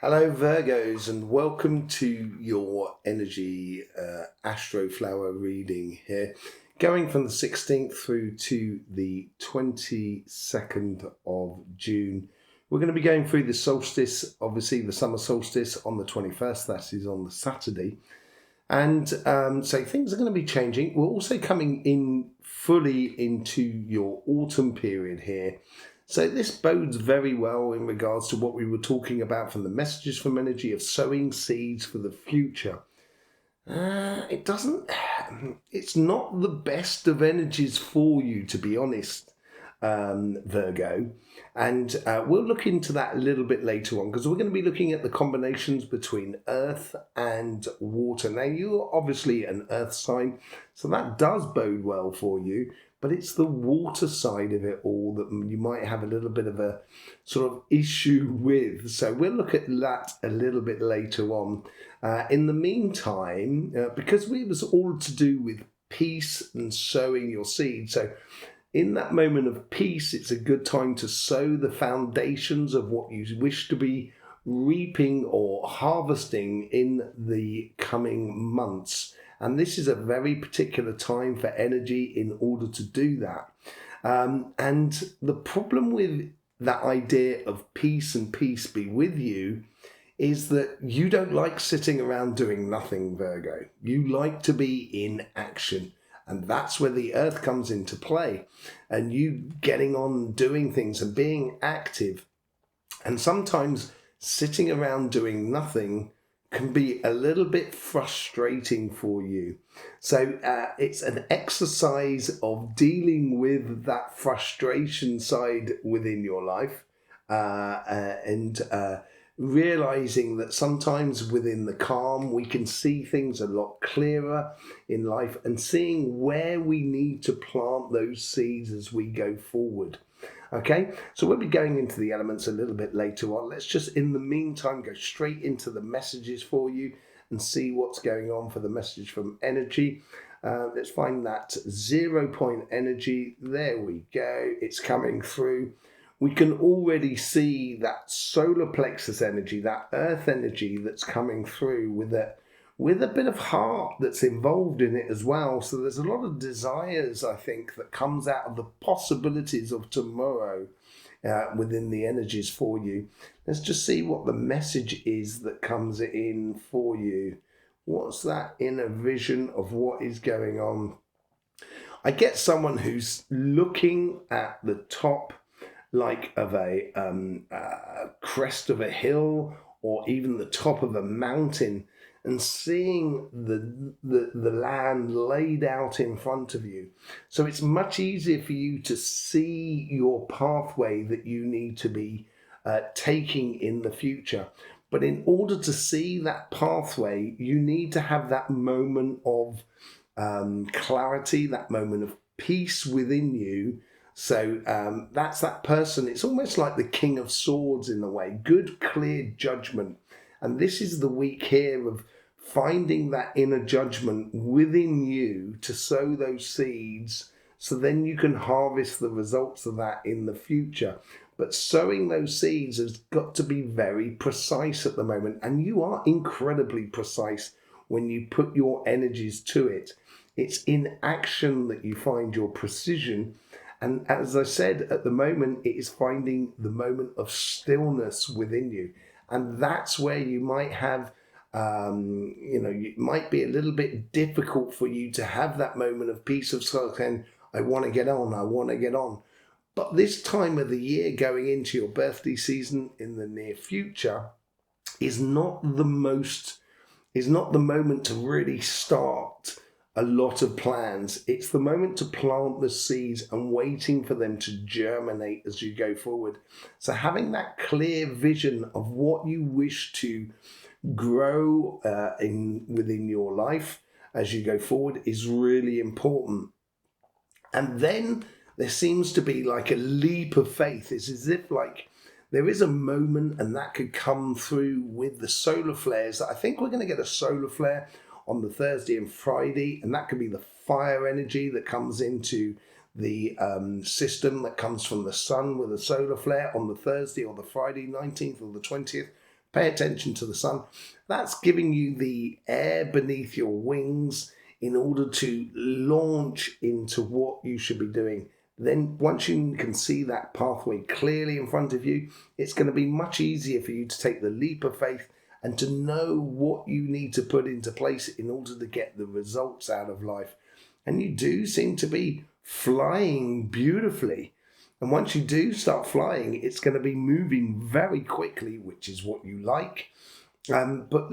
Hello, Virgos, and welcome to your energy Astroflower reading here, going from the 16th through to the 22nd of June. We're going to be going through the solstice, obviously the summer solstice on the 21st, that is on the Saturday. And so things are going to be changing. We're also coming in fully into your autumn period here. So this bodes very well in regards to what we were talking about from the messages from energy of sowing seeds for the future. It's not the best of energies for you, to be honest, Virgo. And we'll look into that a little bit later on because we're going to be looking at the combinations between earth and water. Now, you're obviously an earth sign, so that does bode well for you. But it's the water side of it all that you might have a little bit of a sort of issue with. So we'll look at that a little bit later on. In the meantime, because it was all to do with peace and sowing your seed. So in that moment of peace, it's a good time to sow the foundations of what you wish to be reaping or harvesting in the coming months. And this is a very particular time for energy in order to do that. And the problem with that idea of peace and peace be with you is that you don't like sitting around doing nothing, Virgo. You like to be in action. And that's where the earth comes into play. And you getting on doing things and being active. And sometimes sitting around doing nothing can be a little bit frustrating for you. So it's an exercise of dealing with that frustration side within your life and realizing that sometimes within the calm we can see things a lot clearer in life and seeing where we need to plant those seeds as we go forward. Okay, so we'll be going into the elements a little bit later on. Let's just, in the meantime, go straight into the messages for you and see what's going on for the message from energy. Let's find that 0 point energy. There we go. It's coming through. We can already see that solar plexus energy, that earth energy that's coming through with a bit of heart that's involved in it as well. So there's a lot of desires, I think, that comes out of the possibilities of tomorrow within the energies for you. Let's just see what the message is that comes in for you. What's that inner vision of what is going on? I get someone who's looking at the top like of a crest of a hill or even the top of a mountain and seeing the land laid out in front of you. So it's much easier for you to see your pathway that you need to be taking in the future. But in order to see that pathway, you need to have that moment of clarity, that moment of peace within you. So that's that person. It's almost like the King of Swords in a way. Good, clear judgment. And this is the week here of finding that inner judgment within you to sow those seeds so then you can harvest the results of that in the future. But sowing those seeds has got to be very precise at the moment. And you are incredibly precise when you put your energies to it. It's in action that you find your precision. And as I said, at the moment, it is finding the moment of stillness within you. And that's where you might have, it might be a little bit difficult for you to have that moment of peace of soul and I want to get on. But this time of the year going into your birthday season in the near future is not the moment to really start a lot of plans. It's the moment to plant the seeds and waiting for them to germinate as you go forward. So having that clear vision of what you wish to grow within your life as you go forward is really important. And then there seems to be like a leap of faith. It's as if like there is a moment, and that could come through with the solar flares. I think we're going to get a solar flare on the Thursday and Friday, and that could be the fire energy that comes into the system that comes from the sun with a solar flare on the Thursday or the Friday, 19th or the 20th. Pay attention to the sun. That's giving you the air beneath your wings in order to launch into what you should be doing. Then once you can see that pathway clearly in front of you, it's going to be much easier for you to take the leap of faith and to know what you need to put into place in order to get the results out of life. And you do seem to be flying beautifully. And once you do start flying, it's going to be moving very quickly, which is what you like, but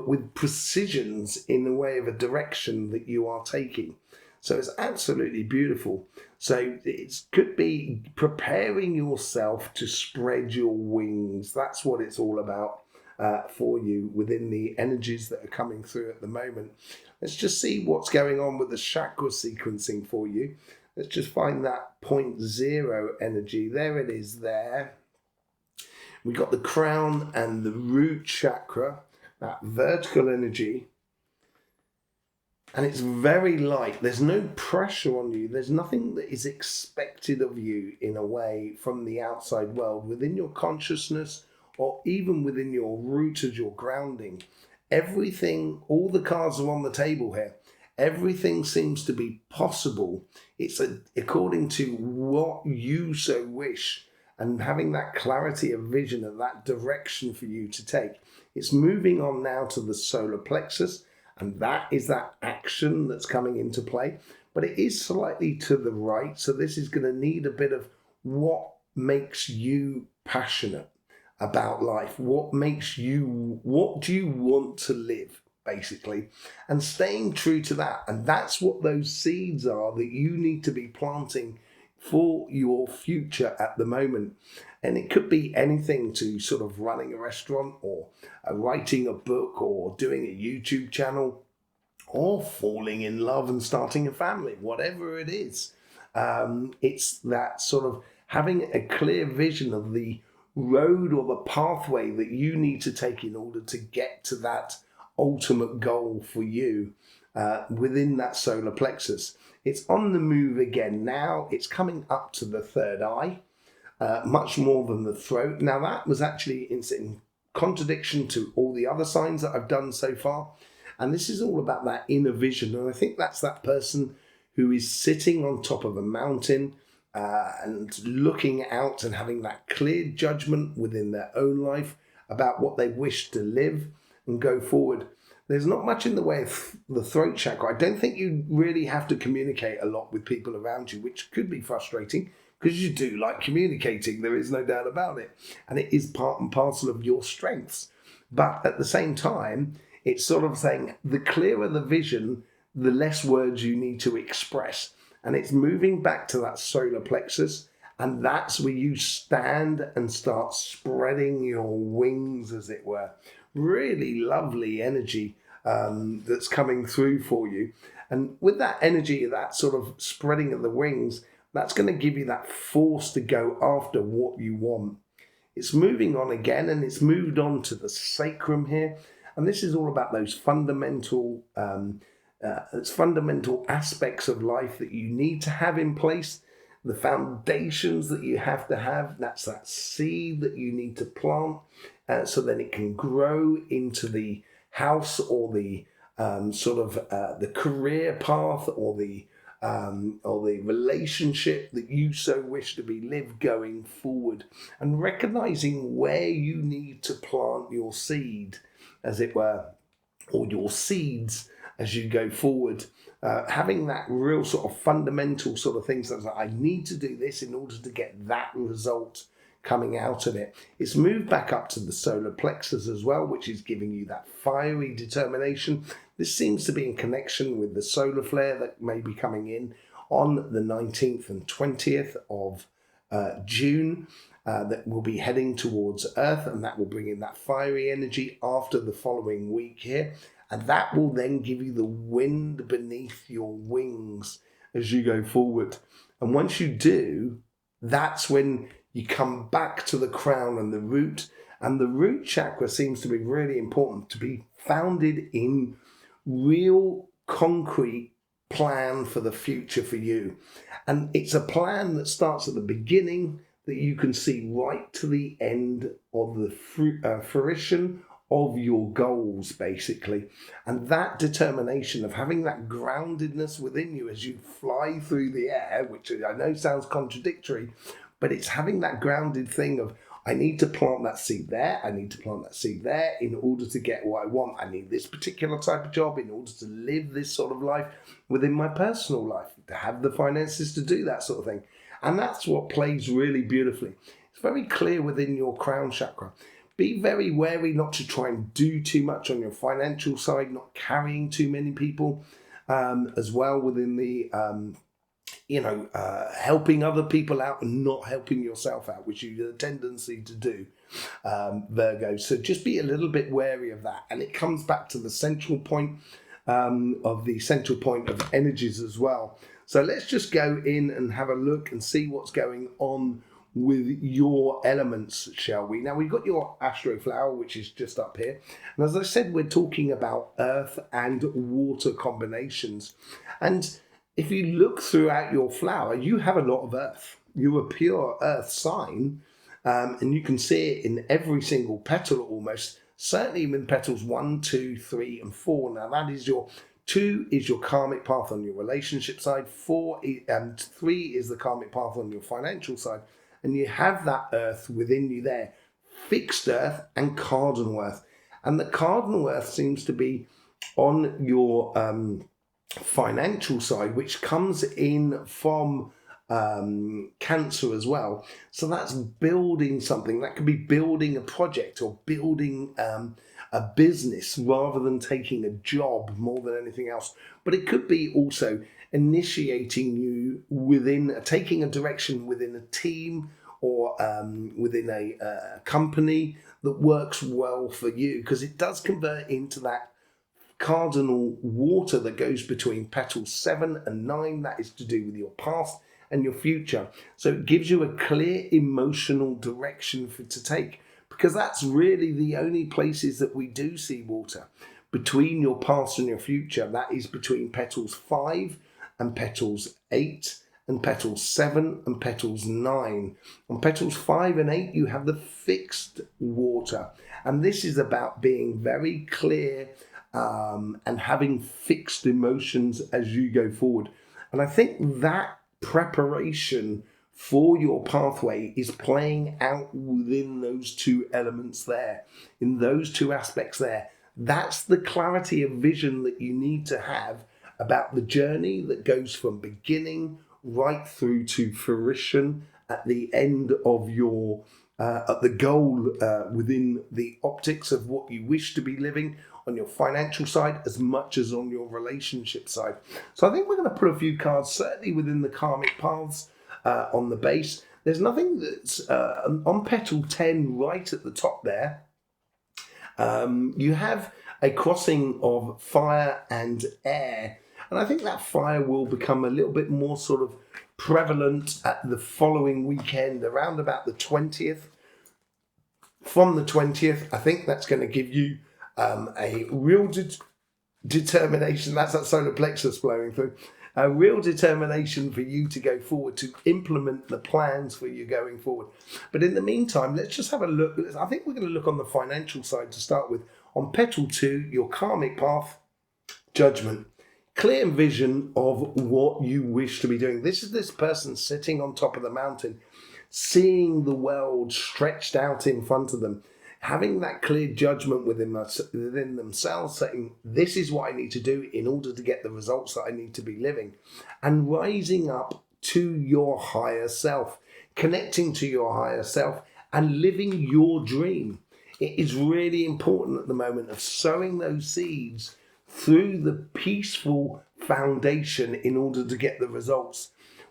with precisions in the way of a direction that you are taking. So it's absolutely beautiful. So it could be preparing yourself to spread your wings. That's what it's all about for you within the energies that are coming through at the moment. Let's just see what's going on with the chakra sequencing for you. Let's just find that 0 energy. There it is there. We got the crown and the root chakra, that vertical energy. And it's very light. There's no pressure on you. There's nothing that is expected of you in a way from the outside world, within your consciousness or even within your root as your grounding. Everything, all the cards are on the table here. Everything seems to be possible. It's according to what you so wish, and having that clarity of vision and that direction for you to take. It's moving on now to the solar plexus. And that is that action that's coming into play. But it is slightly to the right. So this is going to need a bit of what makes you passionate about life. What do you want to live, basically? And staying true to that. And that's what those seeds are that you need to be planting for your future at the moment. And it could be anything to sort of running a restaurant or writing a book or doing a YouTube channel or falling in love and starting a family, whatever it is. It's that sort of having a clear vision of the road or the pathway that you need to take in order to get to that ultimate goal for you within that solar plexus. It's on the move again now. It's coming up to the third eye, much more than the throat. Now that was actually in contradiction to all the other signs that I've done so far. And this is all about that inner vision. And I think that's that person who is sitting on top of a mountain and looking out and having that clear judgment within their own life about what they wish to live and go forward. There's not much in the way of the throat chakra. I don't think you really have to communicate a lot with people around you, which could be frustrating because you do like communicating. There is no doubt about it. And it is part and parcel of your strengths. But at the same time, it's sort of saying the clearer the vision, the less words you need to express. And it's moving back to that solar plexus. And that's where you stand and start spreading your wings, as it were. Really lovely energy that's coming through for you. And with that energy, that sort of spreading of the wings, that's going to give you that force to go after what you want. It's moving on again, and it's moved on to the sacrum here. And this is all about those fundamental aspects of life that you need to have in place. The foundations that you have to have, that's that seed that you need to plant so then it can grow into the house or the the career path or the relationship that you so wish to be lived going forward, and recognizing where you need to plant your seed, as it were, or your seeds as you go forward. Having that real sort of fundamental sort of things that I need to do this in order to get that result coming out of it. It's moved back up to the solar plexus as well, which is giving you that fiery determination. This seems to be in connection with the solar flare that may be coming in on the 19th and 20th of June. That will be heading towards Earth, and that will bring in that fiery energy after the following week here. And that will then give you the wind beneath your wings as you go forward. And once you do, that's when you come back to the crown and the root. And the root chakra seems to be really important to be founded in real concrete plan for the future for you. And it's a plan that starts at the beginning, that you can see right to the end of the fruition of your goals, basically. And that determination of having that groundedness within you as you fly through the air, which I know sounds contradictory, but it's having that grounded thing of, I need to plant that seed there, I need to plant that seed there in order to get what I want. I need this particular type of job in order to live this sort of life within my personal life, to have the finances to do that sort of thing. And that's what plays really beautifully. It's very clear within your crown chakra. Be very wary not to try and do too much on your financial side, not carrying too many people as well within the, helping other people out and not helping yourself out, which you have a tendency to do, Virgo. So just be a little bit wary of that. And it comes back to the central point of energies as well. So let's just go in and have a look and see what's going on with your elements, shall we? Now, we've got your Astroflower, which is just up here. And as I said, we're talking about earth and water combinations. And if you look throughout your flower, you have a lot of earth. You're a pure earth sign, and you can see it in every single petal almost, certainly in petals 1, 2, 3, and 4. Now, that is your 2 is your karmic path on your relationship side, 3 is the karmic path on your financial side. And you have that earth within you there, fixed earth and cardinal earth. And the cardinal earth seems to be on your financial side, which comes in from Cancer as well. So that's building something. That could be building a project or building a business rather than taking a job more than anything else. But it could be also initiating you within, taking a direction within a team or within a company that works well for you, because it does convert into that cardinal water that goes between petals 7 and 9. That is to do with your past and your future. So it gives you a clear emotional direction to take, because that's really the only places that we do see water. Between your past and your future, that is between petals 5 and petals 8 and petals 7 and petals 9. On petals 5 and 8, you have the fixed water. And this is about being very clear and having fixed emotions as you go forward. And I think that preparation for your pathway is playing out within those two elements there, in those two aspects there. That's the clarity of vision that you need to have about the journey that goes from beginning right through to fruition at the end of your at the goal within the optics of what you wish to be living on your financial side as much as on your relationship side. So I think we're going to put a few cards certainly within the karmic paths on the base. There's nothing that's on petal 10 right at the top there. You have a crossing of fire and air. And I think that fire will become a little bit more sort of prevalent at the following weekend, around about the 20th. From the 20th, I think that's going to give you a real determination. That's that solar plexus flowing through. A real determination for you to go forward, to implement the plans for you going forward. But in the meantime, let's just have a look. I think we're going to look on the financial side to start with. On petal 2, your karmic path, judgment. Clear vision of what you wish to be doing. This is this person sitting on top of the mountain, seeing the world stretched out in front of them, having that clear judgment within themselves, saying, this is what I need to do in order to get the results that I need to be living, and rising up to your higher self, connecting to your higher self and living your dream. It is really important at the moment of sowing those seeds through the peaceful foundation in order to get the results.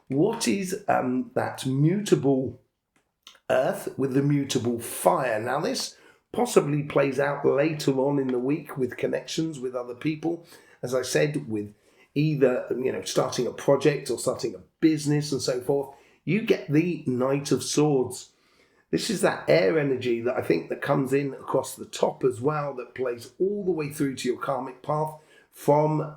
What is that mutable earth with the mutable fire? Now this possibly plays out later on in the week with connections with other people, as I said, with either starting a project or starting a business and so forth. You get the Knight of Swords. This is that air energy that I think that comes in across the top as well, that plays all the way through to your karmic path from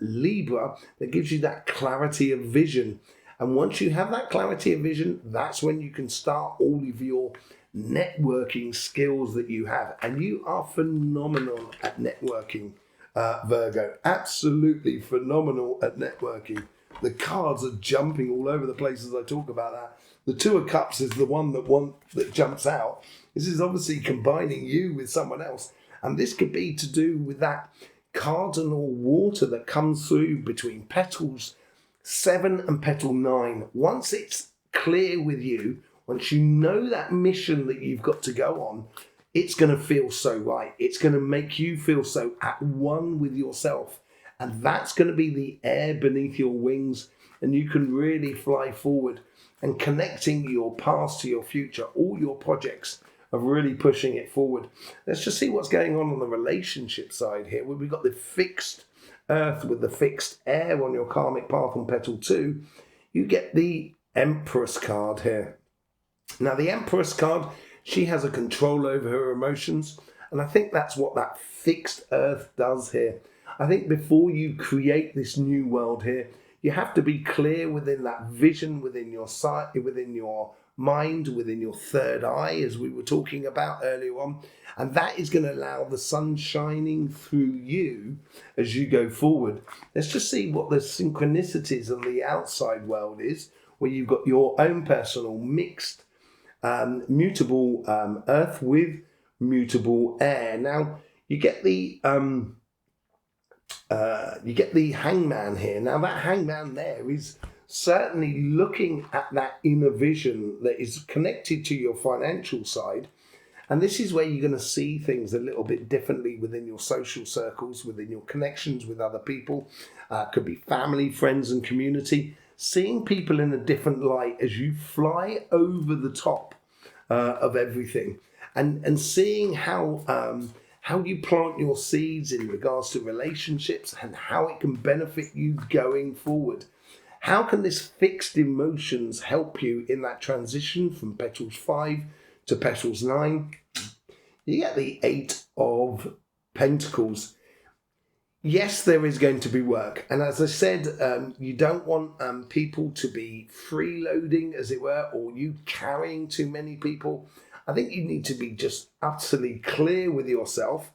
Libra, that gives you that clarity of vision. And once you have that clarity of vision, that's when you can start all of your networking skills that you have. And you are phenomenal at networking, Virgo. Absolutely phenomenal at networking. The cards are jumping all over the place as I talk about that. The Two of Cups is the one that jumps out. This is obviously combining you with someone else. And this could be to do with that cardinal water that comes through between petals 7 and petal 9. Once it's clear with you, once you know that mission that you've got to go on, it's going to feel so right. It's going to make you feel so at one with yourself. And that's going to be the air beneath your wings. And you can really fly forward and connecting your past to your future. All your projects of really pushing it forward. Let's just see what's going on the relationship side here. We've got the fixed earth with the fixed air on your karmic path on petal 2. You get the Empress card here. Now the Empress card, she has a control over her emotions. And I think that's what that fixed earth does here. I think before you create this new world here, you have to be clear within that vision, within your sight, within your mind, within your third eye, as we were talking about earlier on. And that is going to allow the sun shining through you as you go forward. Let's just see what the synchronicities on the outside world is, where you've got your own personal mixed mutable earth with mutable air. Now you get the hangman here. Now that hangman there is certainly looking at that inner vision that is connected to your financial side. And this is where you're going to see things a little bit differently within your social circles, within your connections with other people. Could be family, friends and community. Seeing people in a different light as you fly over the top of everything. And seeing how you plant your seeds in regards to relationships and how it can benefit you going forward. How can this fixed emotions help you in that transition from petals 5 to petals 9? You get the 8 of Pentacles. Yes, there is going to be work. And as I said, you don't want people to be freeloading, as it were, or you carrying too many people. I think you need to be just utterly clear with yourself.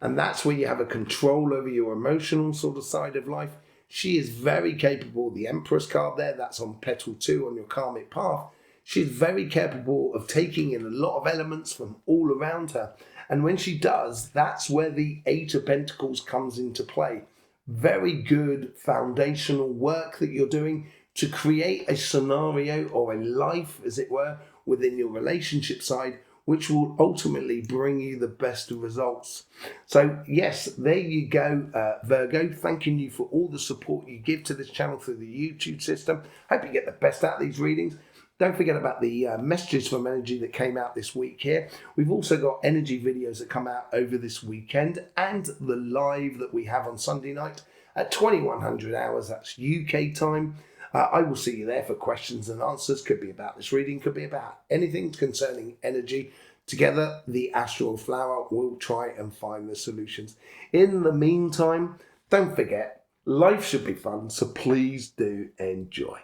And that's where you have a control over your emotional sort of side of life. She is very capable. The Empress card there, that's on petal 2 on your karmic path. She's very capable of taking in a lot of elements from all around her. And when she does, that's where the 8 of Pentacles comes into play. Very good foundational work that you're doing to create a scenario or a life, as it were, within your relationship side, which will ultimately bring you the best of results. So yes, there you go, Virgo. Thanking you for all the support you give to this channel through the YouTube system. Hope you get the best out of these readings. Don't forget about the messages from energy that came out this week here. We've also got energy videos that come out over this weekend and the live that we have on Sunday night at 2100 hours. That's UK time. I will see you there for questions and answers. Could be about this reading, could be about anything concerning energy. Together, the Astroflower will try and find the solutions. In the meantime, don't forget, life should be fun, so please do enjoy.